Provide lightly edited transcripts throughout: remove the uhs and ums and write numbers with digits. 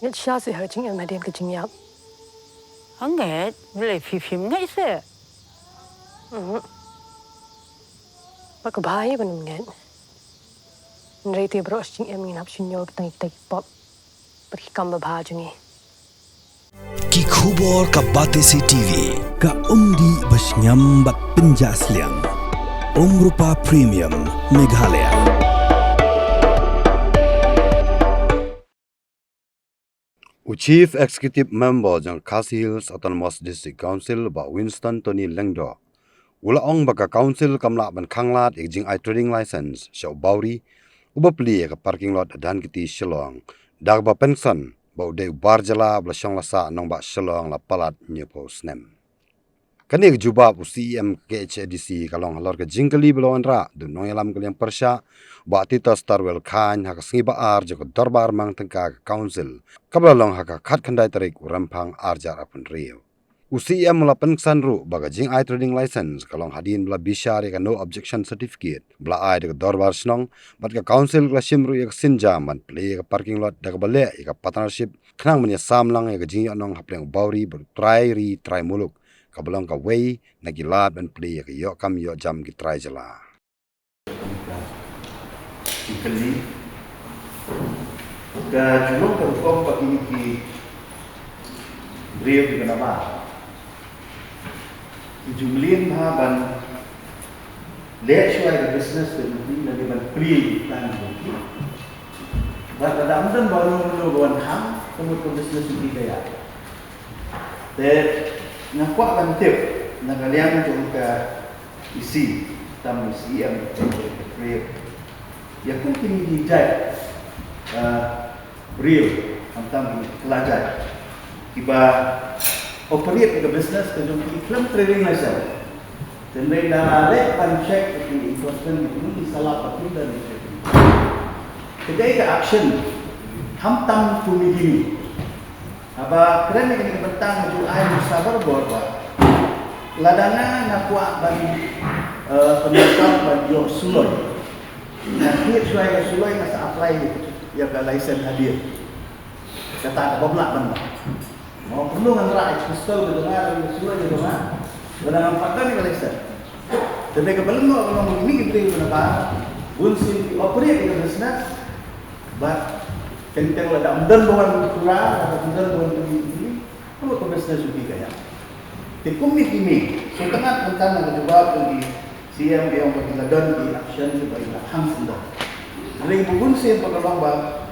Ngit sha se ha jing ma den ke jing yap. Anget, boleh pipim ngai se. Ba ka bai ban ngen. Nrei te bro jing em ngin hap shinyo tang tek pop. Pergi kam ba bha jungi. Ki khubor ka Batesi TV ka umdi basnyambat penjasliang Umrupa Premium Meghalaya. Chief Executive Member jang Khasi Hills Autonomous District Council ba Winston Tony Lengdo. Ula ong baka council kamla ban khanglat jing I trading license shaw Bauri uba pli ka parking lot dan kiti Shillong. Dag ba pension ba de barjala bla shong la sa nong ba Shillong la palat nyepo snem. Kani juba bu CM KHDC kalong halor ka jingkali belon ra du noyalam kaliang persya ba tita starwell khan haka singi ba ar joko darbar mang tengka council kabla long haka khat khandai tarik rampang arjar apun rio. UCM la pensan ru baga jing I trading license kalong hadin bla bishar ka no objection certificate bla ai de darbar snong bat ka council la simru ek sinja man play ka parking lot daga bale ka partnership khnang manya samlang ka jing anong hapleng bauri ber try muluk kabelang ka way nagilab and play ka yo kam yo jam ki try jala Kali ka julong ka kom pa ini ki rio di nama jumlin ha ban le shwai the business ke ni na ban pri tan ki ba da amdan baru no wan ham kamu ko business ki kaya te na kwa ban tip na kalian tu ka isi tam isi am rio ya pun kini dijai real tentang pelajar tiba operate ke business ke jom iklan trading license dan mereka ada pancek di enforcement itu salah patu dan kedai ke action ham tumi gini apa keren ini bentang maju air sabar borba ladana nakwa bagi pendatang bagi yo suloi nanti sulai masa apply ya ke license hadir kata apa pula benda mau perlu ngantara ekspor ke dengar sulai ke dengar dengan fakta ni license tapi kebelum kalau ini kita kenapa bunsin operate ke business but kenteng ada amdan bukan kurang atau amdan bukan ini perlu ke business juga kaya tikumit ini setengah tentang coba pergi CM yang berkeladan di action sebagai ham sendok. Dari bukan saya berlomba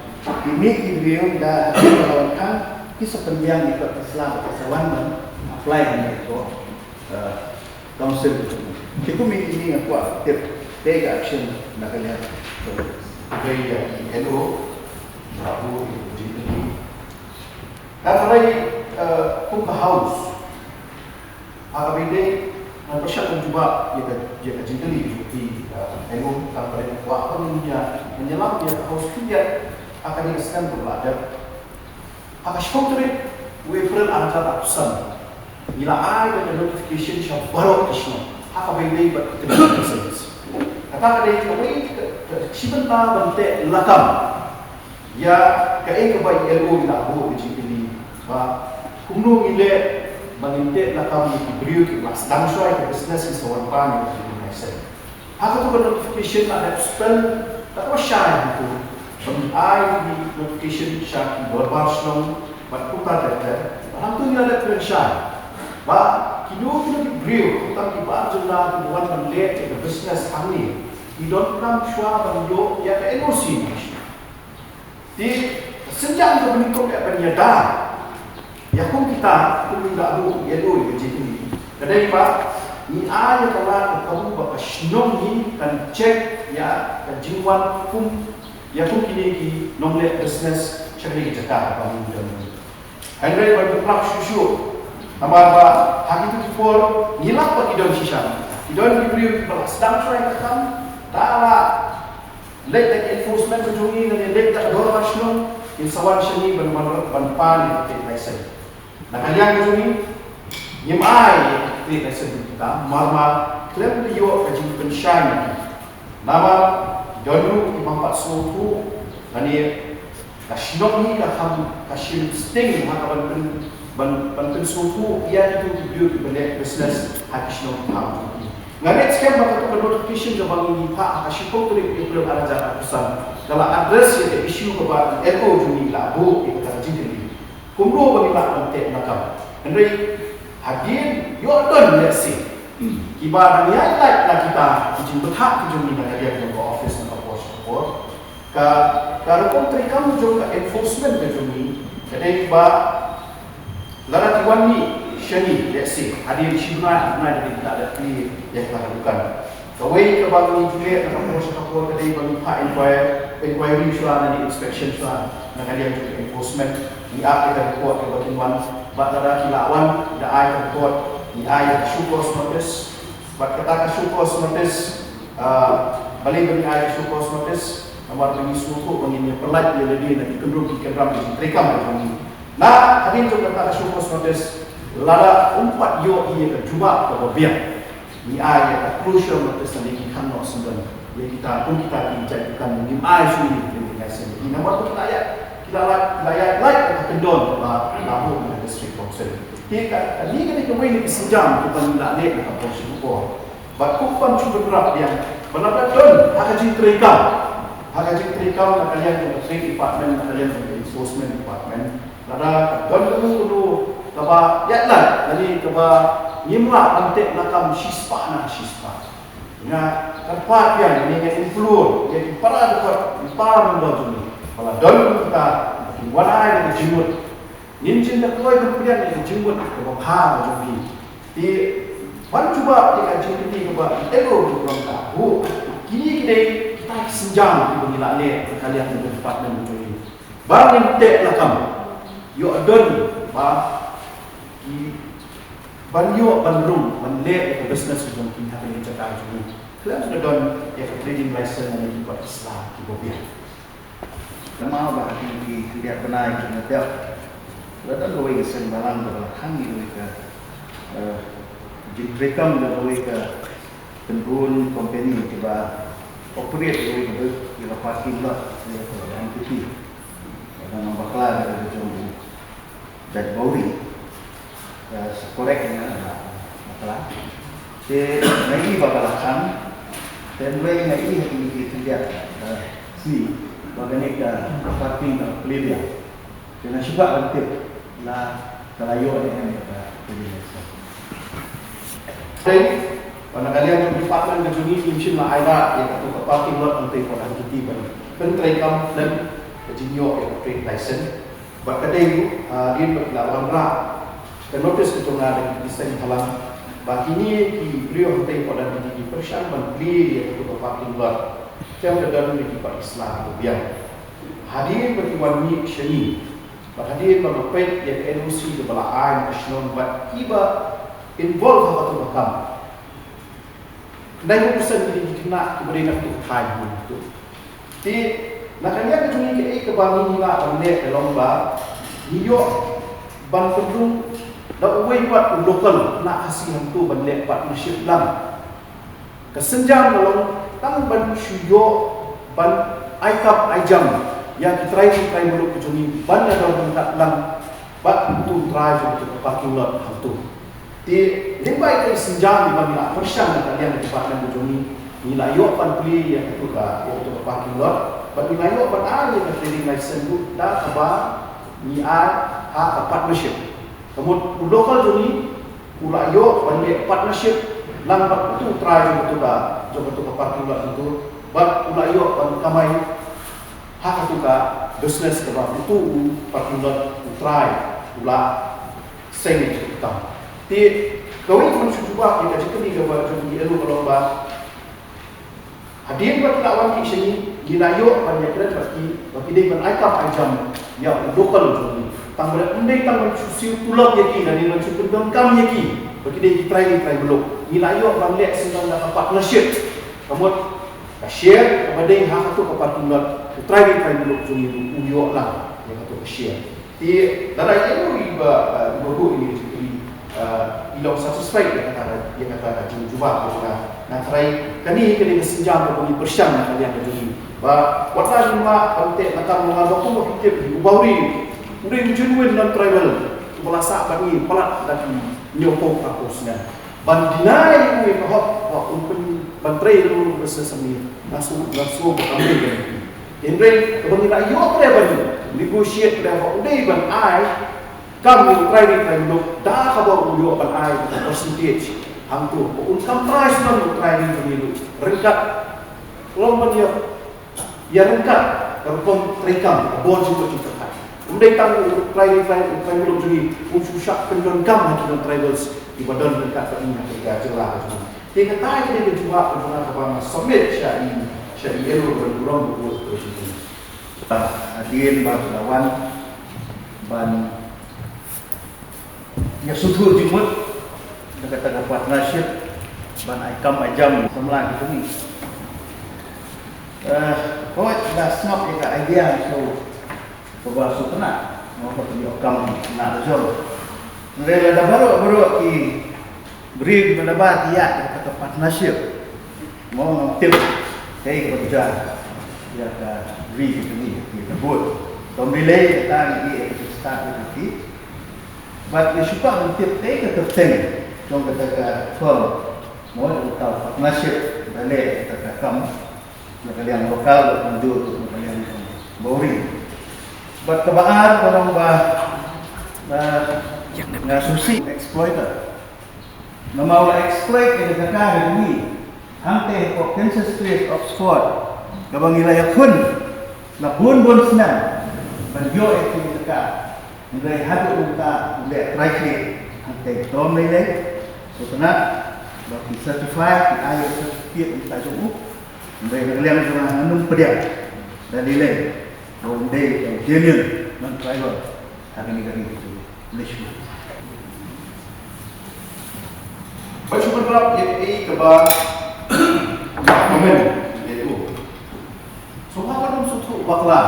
ini video dah melakukan kisah pendiam ikut Islam kesawan apply itu council itu. Kita ini apa take action nak lihat dari NO Rabu ini. Kalau pun house agak Persyaratan juga dia kejengkeli di NU tanpa waktu menyelam dia harus tidak akan dikasihkan berbelajar. Akan sponsor wefer antar ratusan. Bila ada notification yang baru kisah, akan berdiri berketerangan service. Kata ada kami sebentar bentuk lakam. Ya kain kebaik NU tidak boleh kejengkeli. Kumno ile Banginte na kami beriu ki mas dangsoi ke business ki sawan pan ni ki mesej. Aku tu notification ada spell tak apa syai itu. Ai di notification syai berbar slong bat putar data. Alhamdulillah ada keren syai. Ba kido ki beriu tak ki ba jumlah ki buat menlet ke business kami. Ki don't come shwa banjo ya ke emosi. Di sejak ke bentuk ya penyadar ya pun kita pun tidak tahu ya tu kerja ini. Kadang pak ni ayat kalau kamu bapak senong ni kan cek ya kan jiwan pun ya pun kini ki nomlet business cakap kita cakap kamu dan Henry berperak susu. Apa hari itu for nilap pak idon sisa. Idon diberi balas sedang try kan tak lah. Let the enforcement berjungi dengan let the dorang senong insawan sini benar-benar banpan di license. Nah kalian ini nyemai di lesson kita marma klaim dia kaji pensyai nama dulu 4 suku ani Kasinok ni kasim sting hakaban ban suku ia itu build balik business kasinok ham. Ngamet scam baka tu notification ke bangi ni pak kasipok tu dia belum ada jarak pesan. Kalau address ya issue ke bang echo juni labu itu kan jadi. Kumro bagi pak nanti nakam. Henry hadir yo don let's see. Kibar ni ayat lah kita izin berhak juni nak dia ke office nak pos support. Kalau kontri kamu juga enforcement ke juni, jadi ba lara tiwan ni shani let's say hadir shibna dari kita ada di yang kita lakukan. Kawai ke bagi juliet nak pos support ke bagi pak inquiry suara dan inspection suara nak dia juga enforcement ni apa kita buat ke bagi wan ba lara kilawan da ai report ni ai syukur notice ba kata syukur notice balik bagi ai syukur notice amar bagi suku menginnya pelat dia lebih nanti kendung di keram di rekam kami. Nah, hadin juga kata syukur notice lada umpat yo ia ke cuba ke biar. Ni ai ya crucial notice nanti kan no semban. Ya kita pun kita dijadikan ni ai suri dengan sen. Ini nama tu kita layak ke kendon ba lahu dengan district council. Kita ni kan kita main di sejam kita nak lek ke syukur. Ba kupan cuba berap dia. Benar don akan diterima. Hagaji trikau nak kalian yang trade department, nak kalian yang enforcement department. Nada don dulu kaba yatlah dari kaba nyimla antek nakam shispa. Ina tempat yang ini yang influence, yang para dekat para membantu ni. Kalau don kita wanai dengan jimut. Ninjin nak koi kemudian yang jimut kaba ha jadi. Di wan cuba dengan jimut ni kaba ego kurang tahu. Kini kita senjam di bagi lek kalian di department itu. Bang intek lakam. Yo don ba di banyo bandrum menlek ke business yang kita ini cakap itu. Kalian sudah don ya trading license yang dibuat Islam di Bobia. Lama bah di dia pernah itu tiap. Lalu loe sembarang berlahan itu ke jikrekam dan loe ke pendun company tiba operate dengan kita parking lot yang kecil dan nombor kelas dari jauh dan bauri sekoreknya masalah lagi bakalan dan mulai lagi ini kita lihat sini bagaimana parking pilihan dengan sebab nanti lah kelayu dengan kita pilih Karena kalian yang department kejuni mungkin lah ada yang atau parking lot untuk orang kita pentrekam dan kejinyo yang trade license. Berkadang dia berlawan rak dan notice ketengah dan desain halang. Bagi ini di beliau untuk orang kita persiapan beli yang untuk parking lot. Saya berdalam di tempat Islam biar hadir berkiwan ni syani. Berhadir berlepas yang NOC kebelaan nasional buat tiba involve apa tu makam. Dan urusan ini dikena kepada nak tuhan itu. Jadi nakanya kejuni ke kebangi ni lah benda lomba. Niyo ban perlu dah uai buat lokal nak hasil itu benda partnership lang. Kesenjam dalam tang ban syuyo ban aikap aijam yang kita try belum kejuni ban dalam bentak lang bat untuk try untuk parking lot itu. Di limbai ke senjam di mana persian kalian di department bujuni nilai yo pan pli yang itu ka yang itu parking lot bagi nilai yo pan ada yang trading license bu dah kaba ni a partnership kemudian lokal juni pula yo pan partnership lambat itu try itu ka coba tu parking lot itu bab pula yo pan kamai hak itu ka business ka itu parking lot try pula seng kita di kawin pun cuba kita cakap ni kalau di elu berlomba hadir buat lawan di sini gilayo banyak kira bagi dia menaikkan ajam yang lokal ni tanggal undai tanggal susi pulau yaki dan dia susun dengkam yaki bagi dia try belum gilayo banglet senang dapat partnership kamu share kepada yang hak tu kepada tunat try belum juni uyo lah yang tu share di dalam elu ibu ini ilau satisfied yang kata jumpa cuba nak try kani kali kesenjam bagi persiang kalian jadi Ba wala lima pante nakam mga dokumo fikir ubawri uri genuine non tribal melasa bani pelat dan nyokong kapusnya bandinai ui kahot wa umpun bantrei lu bersesemi nasu ambil Indra bani la yo tribal negotiate dah wa udai ban ai kam ni tribal dah khabar uyo ban ai percentage hamtu unkam price non tribal pemilu rengkat lomba dia yang rengkat terpom rekam bon situ kita kan kemudian tang tribal jadi ususyak pendongkam hati tribals di badan rengkat ini mereka jelas dia kata dia juga pernah kepada summit syari elo berkurang buat itu hadirin lawan ban ya sudah jumut kata partnership ban aikam ajam semula gitu ni that's not the idea so bawa sutana mau pergi okam nak jom mereka baru ki beri mendapat ya kata partnership mau ngomong saya kerja ya ka beri gitu ni kita buat pemilih kita ni start nanti but we should not take the thing trong kata firm mau tahu partnership balik kata kamu kalian lokal menjur kalian bori buat kebaan orang ngasusi exploiter mau exploit ke negara ini hante Kansas State Oxford kabang wilayah pun na bun senang banjo itu dekat nilai hadu unta nilai terakhir hante tom nilai setelah bagi certified ayo certificate kita jumpa mereka kalian cuma menung pediam dan nilai orang day genuine non tribal hari ini kali itu Malaysia. Baca berapa ye kebal komen itu. Semua kan suatu bakla.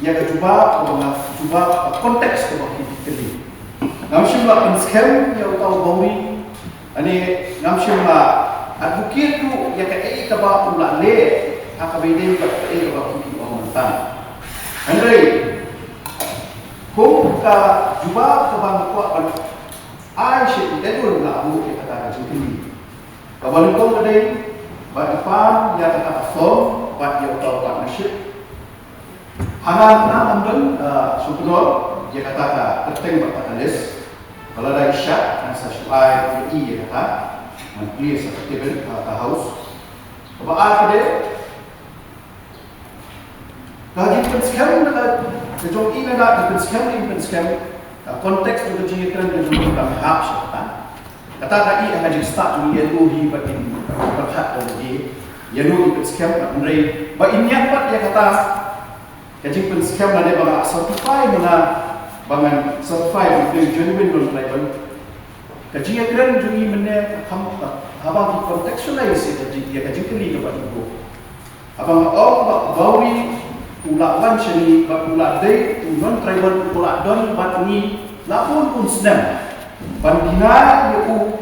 Yang kedua orang cuba konteks kebal ini. Ngamsim lah scam yang tahu bawi. Ani ngamsim lah advocate tu yang kata kebab pula le akabede kata kebab kita orang tan Andre kau ka juba kebab kuat ban ai syek itu nak bu kita kata macam ni kebab kau tadi bagi pam yang kata form bagi yang tahu partnership hangat nak ambil supernol dia kata terteng berkatalis kalau ada isyak dan sesuai dia kata please activate the house. Apa ada? Kaji penskem na sejauh ini na penskem konteks untuk jiran dan juga kami hak siapa. Kata tadi akan jadi start ni yang di batin berhak dan di yang di penskem na menrai. Ba ini apa dia kata kaji penskem na dia bang certify mana bangan certify untuk genuine non-tribal. Kajian keren juga mana abang di contextualize dia kajian kiri kepada ibu. Abang bawi ulawan seni ula day non tribal ula don batni lapun pun senang. Bandina ibu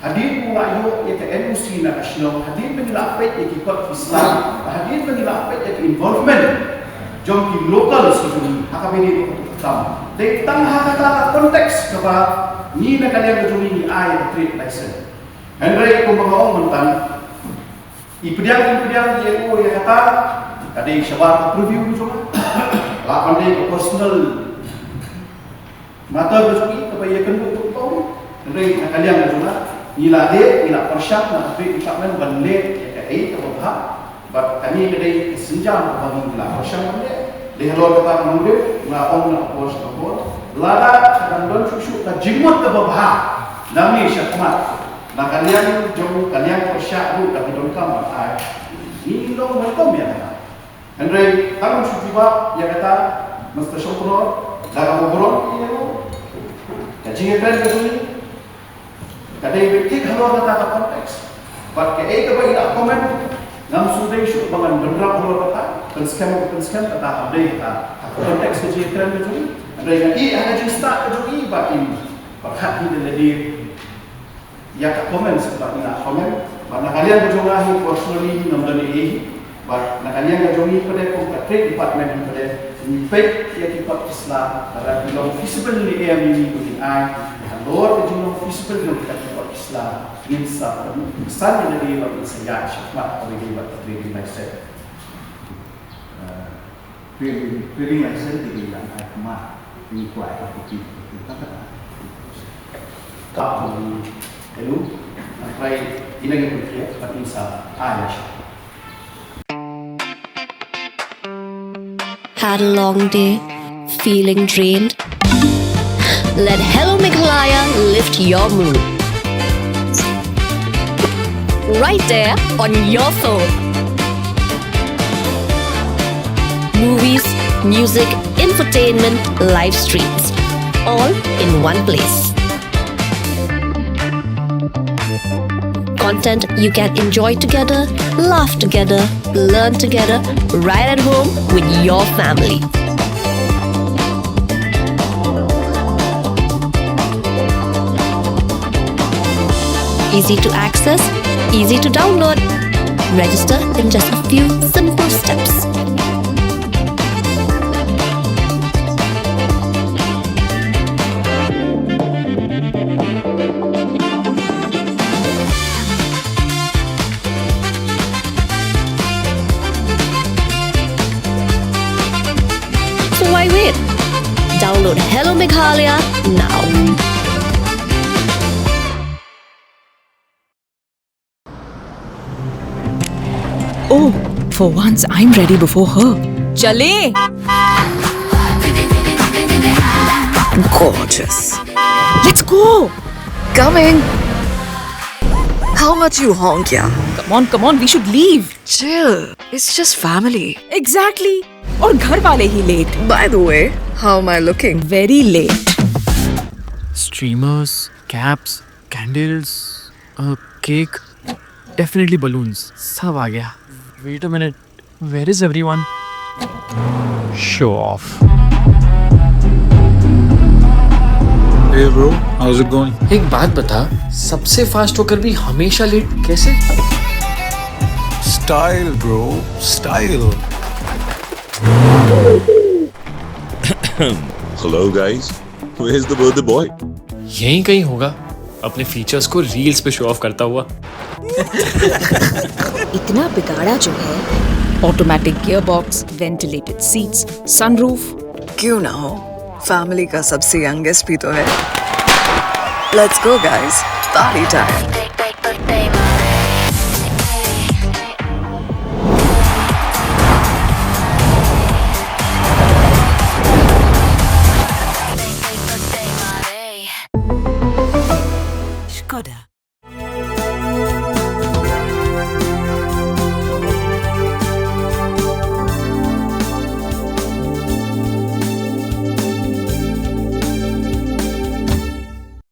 hadir ula yo itu NUC nasional hadir menilapet ikut Islam hadir menilapet involvement jom di lokal sebelum akabini utama. Dari tengah kata konteks kepada ni nak kalian berjumpa ni air trade license. Henry kumbaong mentan. Ipediang dia yang kata ada syabab preview juga. Lapan dia personal mata berjumpa kepada kenduk tahu. Henry nak kalian berjumpa ila dia ila persyak nak trade department balik ke kebab. But kami kedai senjam bagi ila persyak balik. Dia lalu kata mengambil nak pos lada dan don susu ka jimut ke bawah nami syakmat na kalian jom kalian persyak bu tapi don kam ai ini dong welcome ya kata Andre kamu sujiba ya kata Mr. Shokro dalam ngobrol ini kajian kan ke sini kadai betik halo kata konteks but ke ke bagi komen ngam sudah isu bangan benar halo kata penskem kata update kata konteks kajian kan ke sini Mereka ada yang start kejui batin berhak di dalam ya komen seperti nak komen karena kalian berjumlah personally nombor ini Ba nakanya ga jongi pada ko ka trade department pada ni pek ya ki pak Islam para belum visible ni AMI ko ni ai lor ke jino visible no ka pak Islam insa san ni dari ba saya syafat ko ni ba trading license trading license di dalam agama ini kuat apa kita tak pun lalu sampai ini yang berkira seperti insa ayah. Had a long day, feeling drained? Let Hello Meghalaya lift your mood. Right there on your phone. Movies, music, infotainment, live streams, all in one place. Content you can enjoy together, laugh together, learn together, right at home with your family. Easy to access, easy to download. Register in just a few simple steps. So why wait? Download Hello Meghalaya now. Oh, for once I'm ready before her. Chale! Gorgeous. Let's go! Coming. How much you honk, yeah? Come on, we should leave. Chill. It's just family. Exactly. और घर वाले ही late. By the way, how am I looking? Very late. Streamers, caps, candles, a cake, definitely balloons. सब आ गया. Wait a minute. Where is everyone? Show off. Hey bro, how's it going? एक बात बता, सबसे फास्ट होकर भी हमेशा लेट कैसे? Style bro, style. Hello guys, where's the birthday boy? यहीं कहीं होगा, अपने फीचर्स को रील्स पे शो ऑफ करता हुआ. इतना बिगाड़ा जो है. Automatic gearbox, ventilated seats, sunroof. क्यों ना हो? Family का सबसे youngest भी तो है. Let's go guys, party time. Skoda.